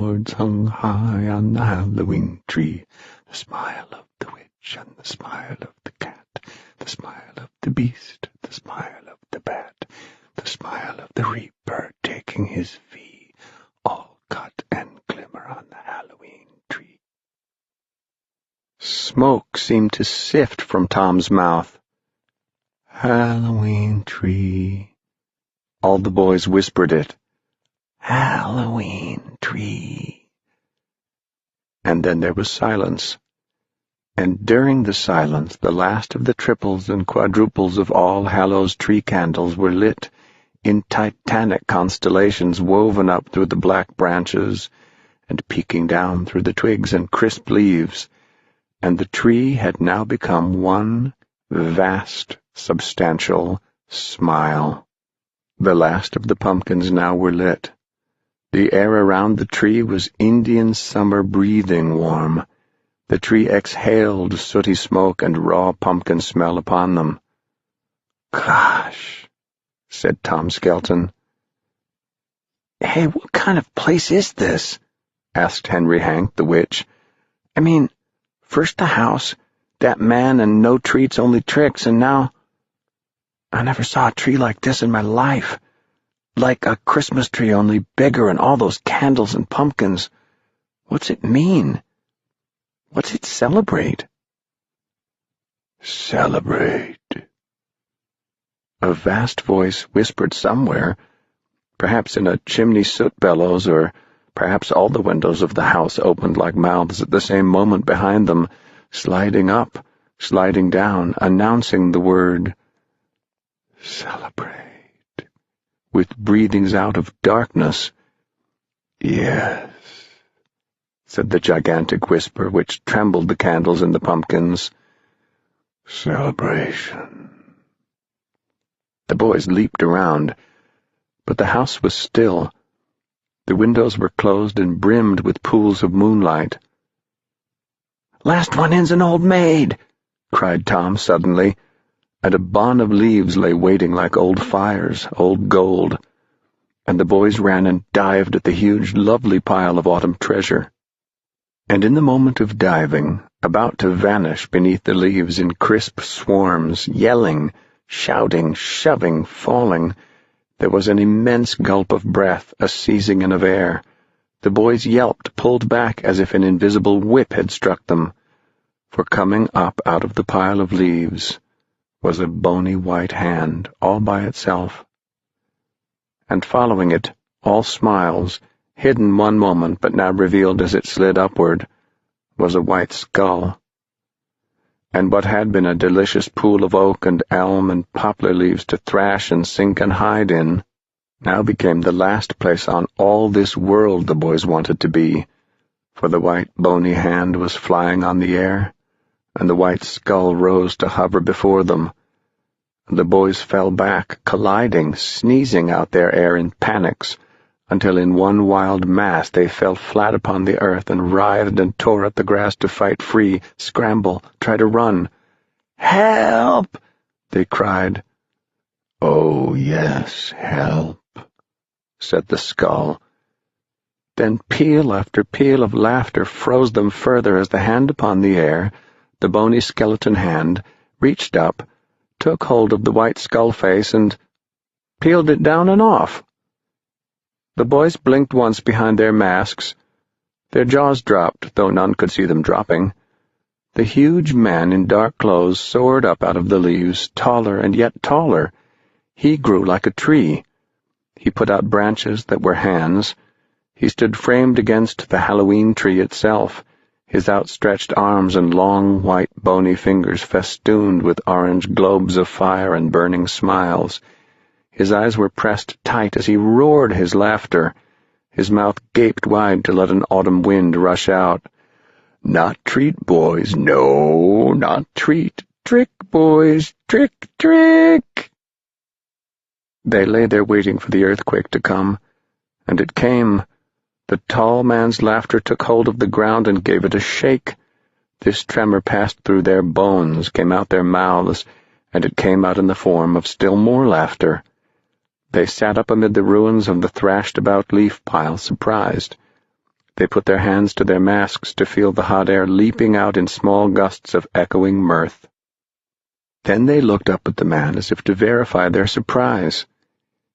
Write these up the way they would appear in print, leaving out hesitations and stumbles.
lords hung high on the Halloween tree. The smile of the witch and the smile of the cat, the smile of the beast, the smile of the bat, the smile of the reaper taking his fee, all cut and glimmer on the Halloween tree. Smoke seemed to sift from Tom's mouth. Halloween tree. All the boys whispered it. Halloween tree. And then there was silence. And during the silence, the last of the triples and quadruples of All Hallows tree candles were lit in titanic constellations woven up through the black branches and peeking down through the twigs and crisp leaves, and the tree had now become one vast, substantial smile. The last of the pumpkins now were lit. The air around the tree was Indian summer breathing warm. The tree exhaled sooty smoke and raw pumpkin smell upon them. "Gosh," said Tom Skelton. "Hey, what kind of place is this?" asked Henry Hank, the witch. "I mean, first the house, that man and no treats, only tricks, and now I never saw a tree like this in my life. Like a Christmas tree, only bigger, and all those candles and pumpkins. What's it mean? What's it celebrate?" "Celebrate," a vast voice whispered somewhere, perhaps in a chimney soot bellows, or perhaps all the windows of the house opened like mouths at the same moment behind them, sliding up, sliding down, announcing the word "Celebrate," with breathings out of darkness. "Yes," said the gigantic whisper which trembled the candles in the pumpkins. "Celebration." The boys leaped around, but the house was still. The windows were closed and brimmed with pools of moonlight. "Last one in's an old maid," cried Tom suddenly, and a bon of leaves lay waiting like old fires, old gold, and the boys ran and dived at the huge, lovely pile of autumn treasure. And in the moment of diving, about to vanish beneath the leaves in crisp swarms, yelling, shouting, shoving, falling, there was an immense gulp of breath, a seizing in of air. The boys yelped, pulled back as if an invisible whip had struck them, for coming up out of the pile of leaves was a bony white hand all by itself. And following it, all smiles, hidden one moment but now revealed as it slid upward, was a white skull. And what had been a delicious pool of oak and elm and poplar leaves to thrash and sink and hide in, now became the last place on all this world the boys wanted to be, for the white bony hand was flying on the air, and the white skull rose to hover before them. The boys fell back, colliding, sneezing out their air in panics, until in one wild mass they fell flat upon the earth and writhed and tore at the grass to fight free, scramble, try to run. "Help!" they cried. "Oh, yes, help," said the skull. Then peal after peal of laughter froze them further as the hand upon the air, the bony skeleton hand, reached up, took hold of the white skull face, and peeled it down and off. The boys blinked once behind their masks. Their jaws dropped, though none could see them dropping. The huge man in dark clothes soared up out of the leaves, taller and yet taller. He grew like a tree. He put out branches that were hands. He stood framed against the Halloween tree itself, his outstretched arms and long, white, bony fingers festooned with orange globes of fire and burning smiles. His eyes were pressed tight as he roared his laughter. His mouth gaped wide to let an autumn wind rush out. "Not treat, boys, no, not treat. Trick, boys, trick, trick." They lay there waiting for the earthquake to come, and it came. The tall man's laughter took hold of the ground and gave it a shake. This tremor passed through their bones, came out their mouths, and it came out in the form of still more laughter. They sat up amid the ruins of the thrashed-about leaf pile, surprised. They put their hands to their masks to feel the hot air leaping out in small gusts of echoing mirth. Then they looked up at the man as if to verify their surprise.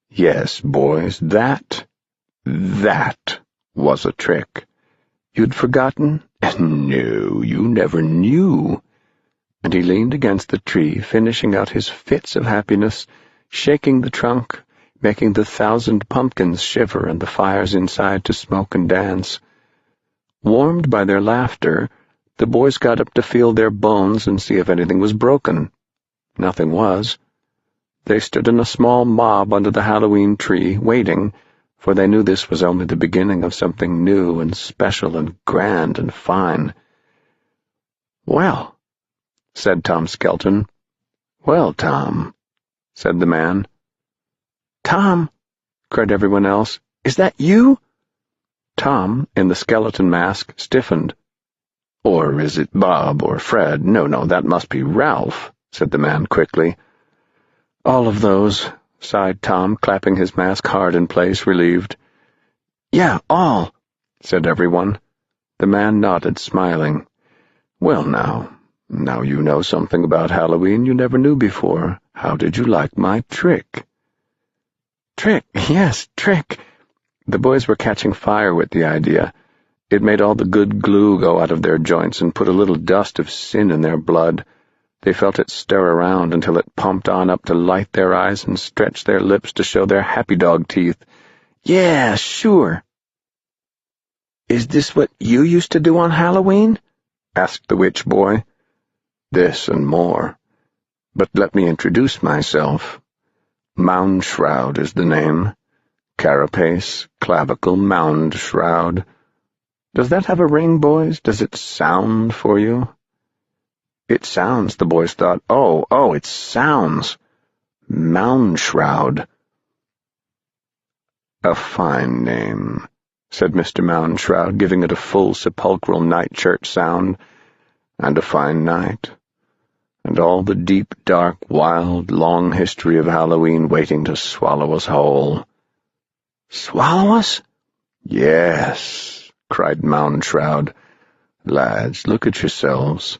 Yes, boys, that was a trick. You'd forgotten? No, you never knew. And he leaned against the tree, finishing out his fits of happiness, shaking the trunk, making the 1,000 pumpkins shiver and the fires inside to smoke and dance. Warmed by their laughter, the boys got up to feel their bones and see if anything was broken. Nothing was. They stood in a small mob under the Halloween tree, waiting, for they knew this was only the beginning of something new and special and grand and fine. "Well," said Tom Skelton. "Well, Tom," said the man. "Tom," cried everyone else, "is that you?" Tom, in the skeleton mask, stiffened. "Or is it Bob or Fred? No, that must be Ralph," said the man quickly. "All of those," sighed Tom, clapping his mask hard in place, relieved. "Yeah, all," said everyone. The man nodded, smiling. "Well, now you know something about Halloween you never knew before. How did you like my trick?" "Trick, yes, trick." The boys were catching fire with the idea. It made all the good glue go out of their joints and put a little dust of sin in their blood. They felt it stir around until it pumped on up to light their eyes and stretch their lips to show their happy dog teeth. "Yeah, sure." "Is this what you used to do on Halloween?" asked the witch boy. "This and more. But let me introduce myself. Mound Shroud is the name. Carapace, clavicle, mound shroud. Does that have a ring, boys? Does it sound for you?" "It sounds," the boys thought. Oh, it sounds. Mound Shroud. "A fine name," said Mr. Mound Shroud, giving it a full sepulchral night church sound. "And a fine night. And all the deep, dark, wild, long history of Halloween waiting to swallow us whole." "Swallow us?" "Yes," cried Mound Shroud. "Lads, look at yourselves.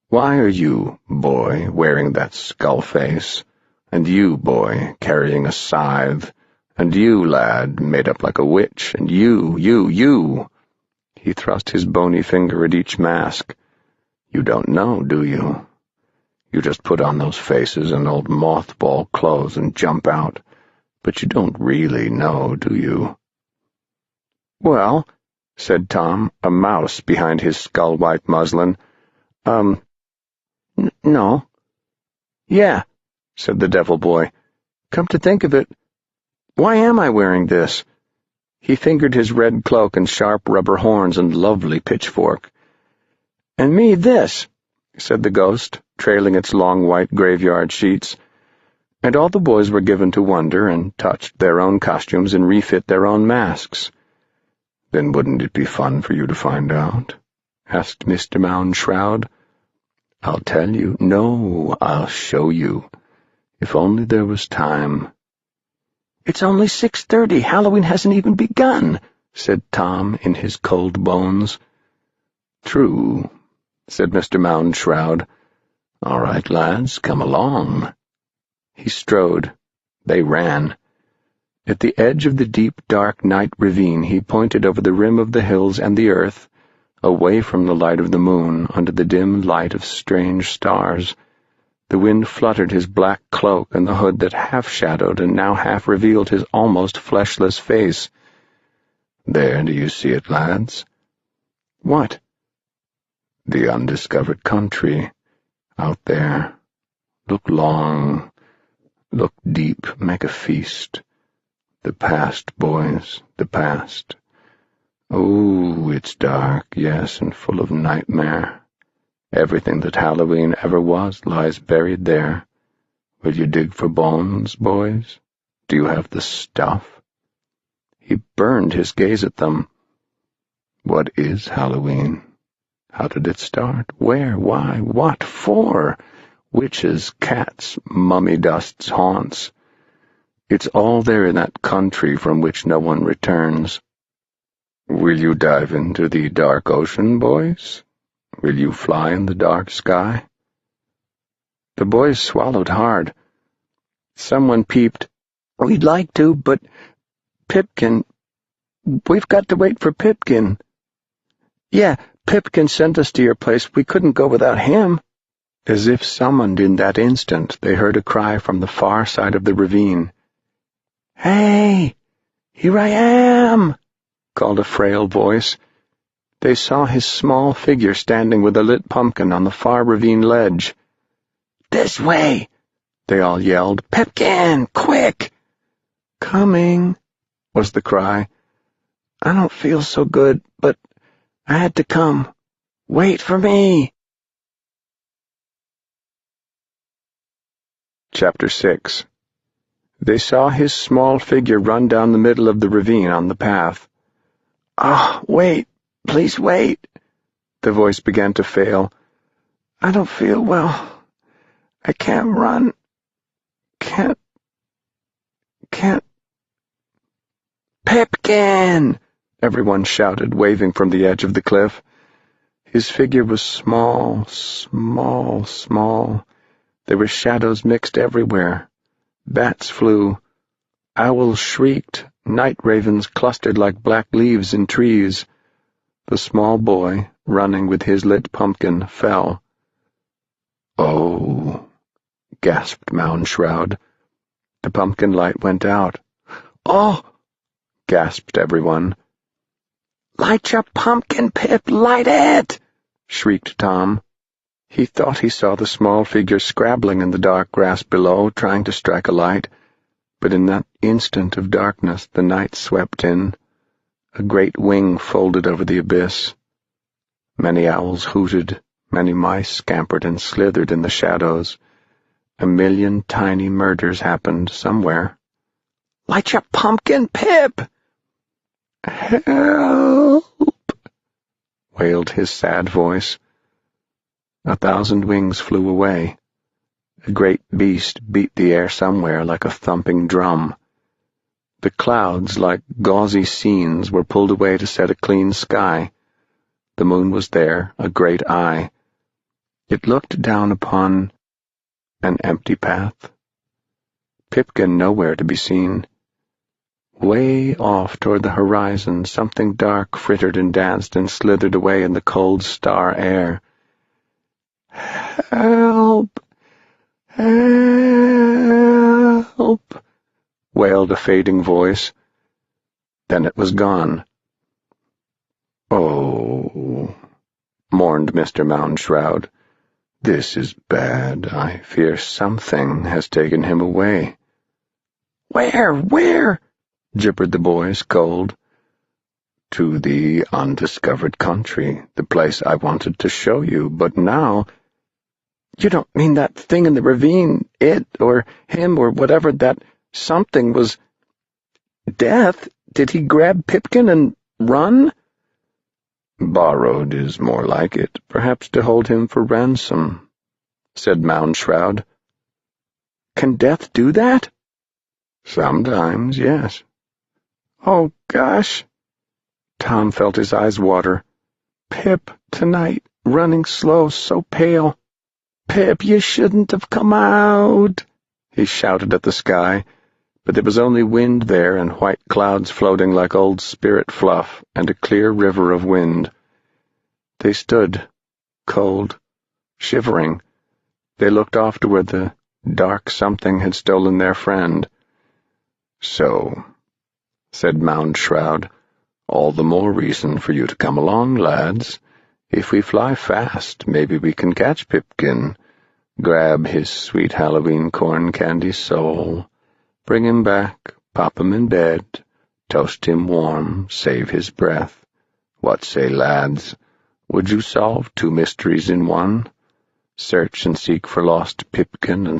Why are you, boy, wearing that skull face? And you, boy, carrying a scythe? And you, lad, made up like a witch? And you. He thrust his bony finger at each mask. "You don't know, do you? You just put on those faces and old mothball clothes and jump out. But you don't really know, do you?" "Well," said Tom, a mouse behind his skull-white muslin, no." "Yeah," said the devil boy. "Come to think of it, why am I wearing this?" He fingered his red cloak and sharp rubber horns and lovely pitchfork. "And me this," said the ghost, trailing its long white graveyard sheets. And all the boys were given to wonder and touched their own costumes and refit their own masks. "Then wouldn't it be fun for you to find out?" asked Mr. Mound Shroud. "I'll tell you. No, I'll show you. If only there was time." "It's only 6:30. Halloween hasn't even begun," said Tom in his cold bones. "True," said Mr. Mound Shroud. "All right, lads, come along." He strode. They ran. At the edge of the deep, dark night ravine he pointed over the rim of the hills and the earth, away from the light of the moon, under the dim light of strange stars. The wind fluttered his black cloak and the hood that half-shadowed and now half-revealed his almost fleshless face. "There, do you see it, lads?" "What?" "The undiscovered country. Out there. Look long. Look deep. Make a feast. The past, boys, the past. Oh, it's dark, yes, and full of nightmare. Everything that Halloween ever was lies buried there. Will you dig for bones, boys? Do you have the stuff?" He burned his gaze at them. "What is Halloween? How did it start? Where? Why? What for? Witches, cats, mummy dust's haunts. It's all there in that country from which no one returns. Will you dive into the dark ocean, boys? Will you fly in the dark sky? The boys swallowed hard. Someone peeped, "We'd like to, but Pipkin, we've got to wait for Pipkin." "Yeah, Pipkin sent us to your place. We couldn't go without him." As if summoned in that instant, they heard a cry from the far side of the ravine. "Hey, here I am!" called a frail voice. They saw his small figure standing with a lit pumpkin on the far ravine ledge. "This way!" they all yelled. "Pipkin, quick!" "Coming," was the cry. "I don't feel so good, but I had to come. Wait for me." Chapter 6. They saw his small figure run down the middle of the ravine on the path. "Ah, wait, please wait." The voice began to fail. "I don't feel well. I can't run. Can't. "Pipkin!" everyone shouted, waving from the edge of the cliff. His figure was small, small, small. There were shadows mixed everywhere. Bats flew. Owls shrieked. Night ravens clustered like black leaves in trees. The small boy, running with his lit pumpkin, fell. "Oh," gasped Mound Shroud. The pumpkin light went out. "Oh!" gasped everyone. "Light your pumpkin, Pip! Light it!" shrieked Tom. He thought he saw the small figure scrabbling in the dark grass below, trying to strike a light, but in that instant of darkness the night swept in. A great wing folded over the abyss. Many owls hooted, many mice scampered and slithered in the shadows. A million tiny murders happened somewhere. "Light your pumpkin, Pip!" "Help!" wailed his sad voice. 1,000 wings flew away. A great beast beat the air somewhere like a thumping drum. The clouds, like gauzy scenes, were pulled away to set a clean sky. The moon was there, a great eye. It looked down upon an empty path. Pipkin nowhere to be seen. Way off toward the horizon, something dark frittered and danced and slithered away in the cold star air. "Help! Help!" wailed a fading voice. Then it was gone. "Oh," mourned Mr. Mound Shroud. "This is bad. I fear something has taken him away." Where?" gibbered the boys, cold. "To the undiscovered country, the place I wanted to show you, but now—" "You don't mean that thing in the ravine, it, or him, or whatever that something was death? Did he grab Pipkin and run?" "Borrowed is more like it, perhaps to hold him for ransom," said Mound Shroud. "Can death do that?" "Sometimes, yes." "Oh, gosh." Tom felt his eyes water. "Pip, tonight, running slow, so pale. Pip, you shouldn't have come out," he shouted at the sky, but there was only wind there and white clouds floating like old spirit fluff and a clear river of wind. They stood, cold, shivering. They looked off to where the dark something had stolen their friend. "So," said Mound Shroud, "all the more reason for you to come along, lads. If we fly fast, maybe we can catch Pipkin, grab his sweet Halloween corn candy soul, bring him back, pop him in bed, toast him warm, save his breath. What say, lads? Would you solve 2 mysteries in one? Search and seek for lost Pipkin and